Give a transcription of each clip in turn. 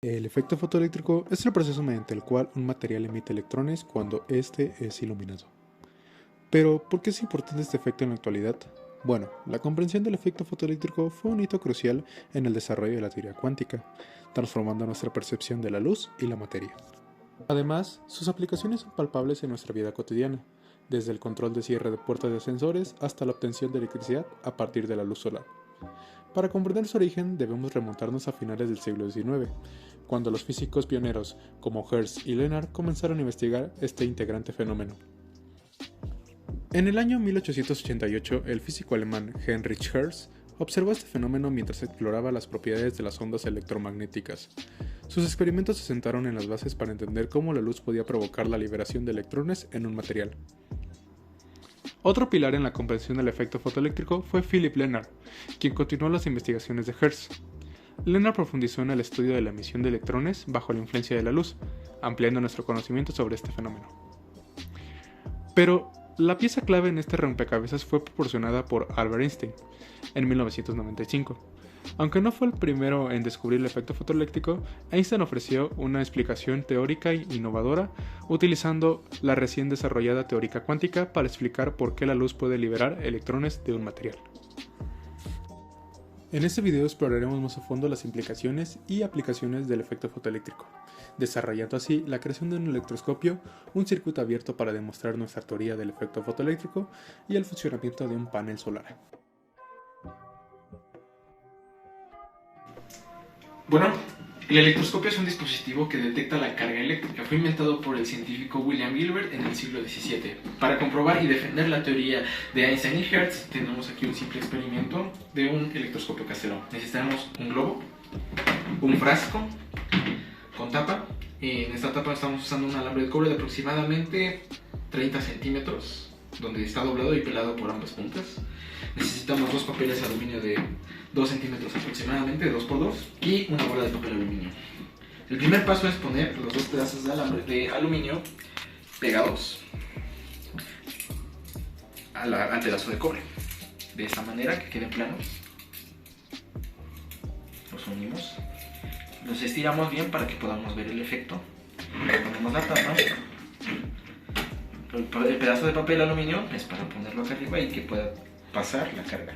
El efecto fotoeléctrico es el proceso mediante el cual un material emite electrones cuando éste es iluminado. Pero, ¿por qué es importante este efecto en la actualidad? Bueno, la comprensión del efecto fotoeléctrico fue un hito crucial en el desarrollo de la teoría cuántica, transformando nuestra percepción de la luz y la materia. Además, sus aplicaciones son palpables en nuestra vida cotidiana, desde el control de cierre de puertas de ascensores hasta la obtención de electricidad a partir de la luz solar. Para comprender su origen debemos remontarnos a finales del siglo XIX, cuando los físicos pioneros como Hertz y Lennard comenzaron a investigar este integrante fenómeno. En el año 1888, el físico alemán Heinrich Hertz observó este fenómeno mientras exploraba las propiedades de las ondas electromagnéticas. Sus experimentos se sentaron en las bases para entender cómo la luz podía provocar la liberación de electrones en un material. Otro pilar en la comprensión del efecto fotoeléctrico fue Philipp Lenard, quien continuó las investigaciones de Hertz. Lenard profundizó en el estudio de la emisión de electrones bajo la influencia de la luz, ampliando nuestro conocimiento sobre este fenómeno. Pero la pieza clave en este rompecabezas fue proporcionada por Albert Einstein en 1995. Aunque no fue el primero en descubrir el efecto fotoeléctrico, Einstein ofreció una explicación teórica e innovadora utilizando la recién desarrollada teoría cuántica para explicar por qué la luz puede liberar electrones de un material. En este video exploraremos más a fondo las implicaciones y aplicaciones del efecto fotoeléctrico, desarrollando así la creación de un electroscopio, un circuito abierto para demostrar nuestra teoría del efecto fotoeléctrico y el funcionamiento de un panel solar. Bueno, el electroscopio es un dispositivo que detecta la carga eléctrica. Fue inventado por el científico William Gilbert en el siglo XVII. Para comprobar y defender la teoría de Einstein y Hertz, tenemos aquí un simple experimento de un electroscopio casero. Necesitamos un globo, un frasco con tapa. En esta tapa estamos usando un alambre de cobre de aproximadamente 30 centímetros, donde está doblado y pelado por ambas puntas. Necesitamos dos papeles de aluminio de 2 centímetros aproximadamente, 2x2, y una bola de papel aluminio. El primer paso es poner los dos pedazos de alambre de aluminio pegados al pedazo de cobre, de esta manera que queden planos. Los unimos, los estiramos bien para que podamos ver el efecto. Ponemos la tapa. El pedazo de papel aluminio es para ponerlo acá arriba y que pueda pasar la carga.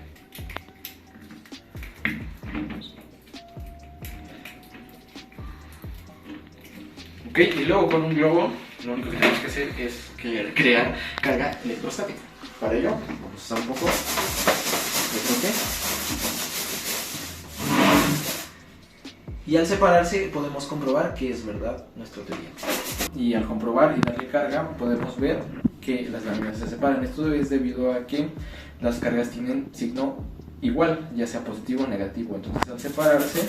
Ok, y luego con un globo lo único que tenemos que hacer es crear carga electrostática. Para ello vamos a usar un poco de troque. Y al separarse podemos comprobar que es verdad nuestra teoría. Y al comprobar y darle carga podemos ver que las láminas se separan. Esto es debido a que las cargas tienen signo igual, ya sea positivo o negativo. Entonces al separarse,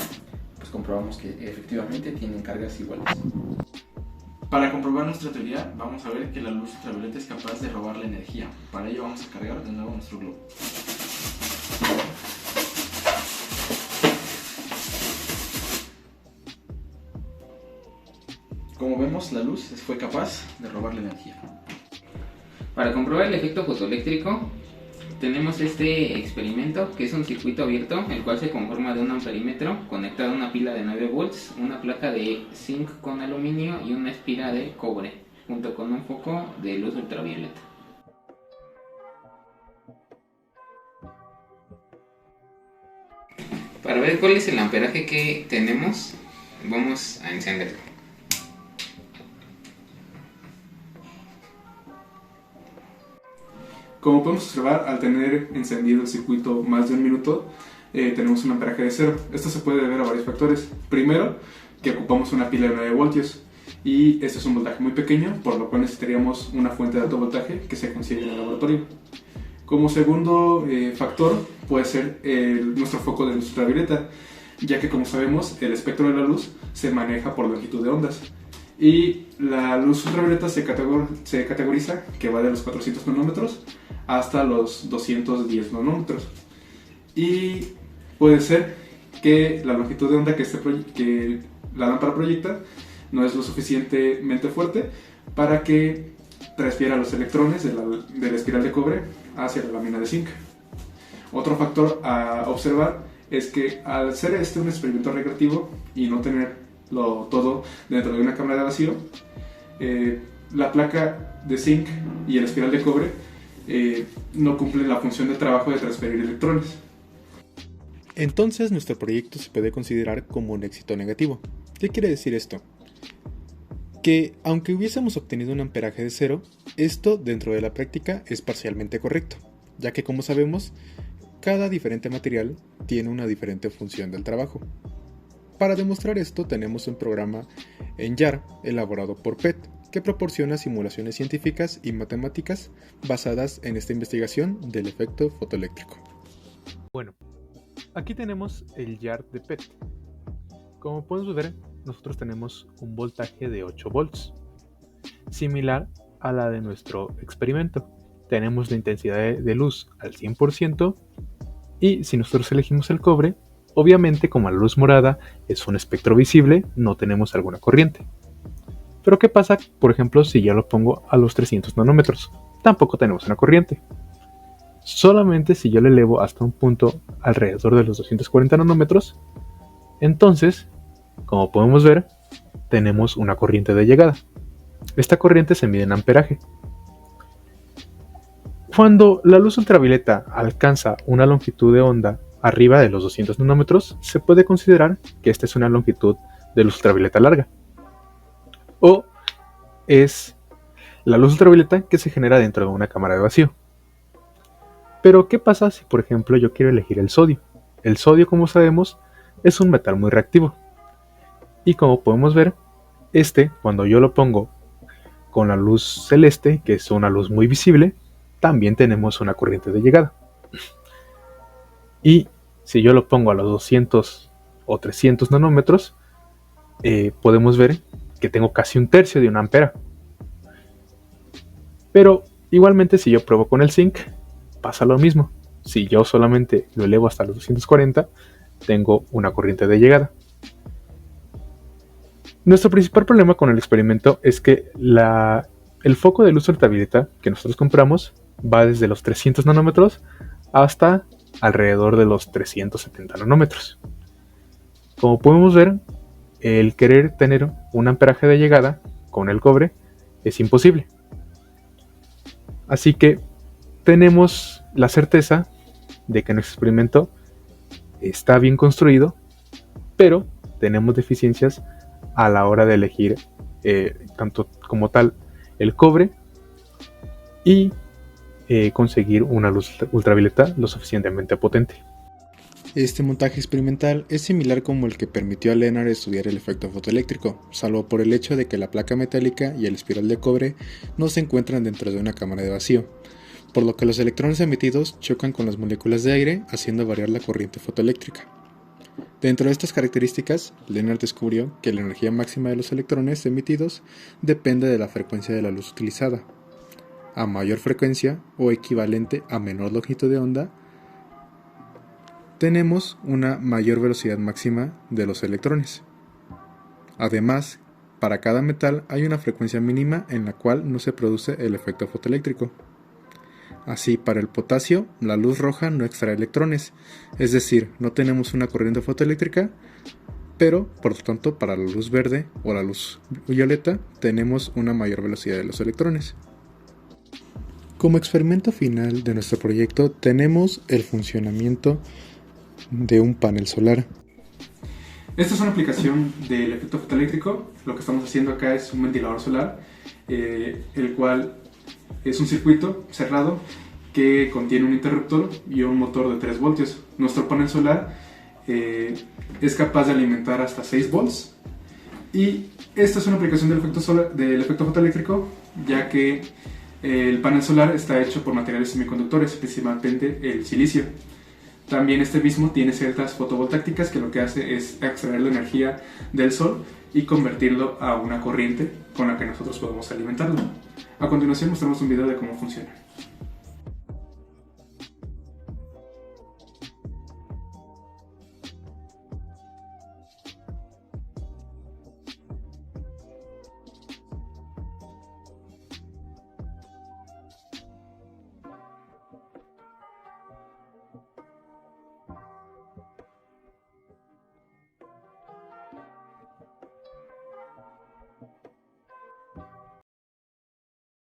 pues comprobamos que efectivamente tienen cargas iguales. Para comprobar nuestra teoría, vamos a ver que la luz ultravioleta es capaz de robar la energía. Para ello vamos a cargar de nuevo nuestro globo. Como vemos, la luz fue capaz de robar la energía. Para comprobar el efecto fotoeléctrico, tenemos este experimento que es un circuito abierto, el cual se conforma de un amperímetro conectado a una pila de 9 volts, una placa de zinc con aluminio y una espira de cobre, junto con un foco de luz ultravioleta. Para ver cuál es el amperaje que tenemos, vamos a encenderlo. Como podemos observar, al tener encendido el circuito más de un minuto, tenemos un amperaje de 0. Esto se puede deber a varios factores. Primero, que ocupamos una pila de 9 voltios y este es un voltaje muy pequeño, por lo cual necesitaríamos una fuente de alto voltaje que se consigue en el laboratorio. Como segundo factor puede ser nuestro foco de luz ultravioleta, ya que como sabemos el espectro de la luz se maneja por longitud de ondas. Y la luz ultravioleta se categoriza que va de los 400 nanómetros hasta los 210 nanómetros. Y puede ser que la longitud de onda que la lámpara proyecta no es lo suficientemente fuerte para que transfiera los electrones de la espiral de cobre hacia la lámina de zinc. Otro factor a observar es que al ser un experimento recreativo y no tener todo dentro de una cámara de vacío. La placa de zinc y el espiral de cobre no cumplen la función de trabajo de transferir electrones. Entonces nuestro proyecto se puede considerar como un éxito negativo. ¿Qué quiere decir esto? Que aunque hubiésemos obtenido un amperaje de 0, esto dentro de la práctica es parcialmente correcto, ya que como sabemos, cada diferente material tiene una diferente función del trabajo. Para demostrar esto tenemos un programa en JAR elaborado por PET, que proporciona simulaciones científicas y matemáticas basadas en esta investigación del efecto fotoeléctrico. Bueno, aquí tenemos el JAR de PET. Como podemos ver, nosotros tenemos un voltaje de 8 volts, similar a la de nuestro experimento. Tenemos la intensidad de luz al 100% y si nosotros elegimos el cobre, obviamente como la luz morada es un espectro visible, no tenemos alguna corriente. Pero ¿qué pasa, por ejemplo, si yo lo pongo a los 300 nanómetros? Tampoco tenemos una corriente. Solamente si yo lo elevo hasta un punto alrededor de los 240 nanómetros, entonces, como podemos ver, tenemos una corriente de llegada. Esta corriente se mide en amperaje. Cuando la luz ultravioleta alcanza una longitud de onda arriba de los 200 nanómetros, se puede considerar que esta es una longitud de luz ultravioleta larga. O es la luz ultravioleta que se genera dentro de una cámara de vacío. Pero ¿qué pasa si, por ejemplo, yo quiero elegir el sodio? El sodio, como sabemos, es un metal muy reactivo. Y como podemos ver, cuando yo lo pongo con la luz celeste, que es una luz muy visible, también tenemos una corriente de llegada. Y si yo lo pongo a los 200 o 300 nanómetros, podemos ver que tengo casi un tercio de un ampera. Pero igualmente si yo pruebo con el zinc, pasa lo mismo. Si yo solamente lo elevo hasta los 240, tengo una corriente de llegada. Nuestro principal problema con el experimento es que el foco de luz ultravioleta que nosotros compramos va desde los 300 nanómetros hasta alrededor de los 370 nanómetros. Como podemos ver, el querer tener un amperaje de llegada con el cobre es imposible. Así que tenemos la certeza de que nuestro experimento está bien construido, pero tenemos deficiencias a la hora de elegir tanto como tal el cobre y conseguir una luz ultravioleta lo suficientemente potente. Este montaje experimental es similar como el que permitió a Lennard estudiar el efecto fotoeléctrico, salvo por el hecho de que la placa metálica y el espiral de cobre no se encuentran dentro de una cámara de vacío, por lo que los electrones emitidos chocan con las moléculas de aire, haciendo variar la corriente fotoeléctrica. Dentro de estas características, Lennard descubrió que la energía máxima de los electrones emitidos depende de la frecuencia de la luz utilizada. A mayor frecuencia, o equivalente a menor longitud de onda, tenemos una mayor velocidad máxima de los electrones. Además, para cada metal hay una frecuencia mínima en la cual no se produce el efecto fotoeléctrico. Así, para el potasio, la luz roja no extrae electrones, es decir, no tenemos una corriente fotoeléctrica, pero, por lo tanto, para la luz verde o la luz violeta, tenemos una mayor velocidad de los electrones. Como experimento final de nuestro proyecto, tenemos el funcionamiento de un panel solar. Esta es una aplicación del efecto fotoeléctrico. Lo que estamos haciendo acá es un ventilador solar, el cual es un circuito cerrado que contiene un interruptor y un motor de 3 voltios. Nuestro panel solar es capaz de alimentar hasta 6 volts. Y esta es una aplicación del efecto fotoeléctrico, ya que el panel solar está hecho por materiales semiconductores, principalmente el silicio. También este mismo tiene ciertas fotovoltáicas que lo que hace es extraer la energía del sol y convertirlo a una corriente con la que nosotros podemos alimentarlo. A continuación mostramos un video de cómo funciona.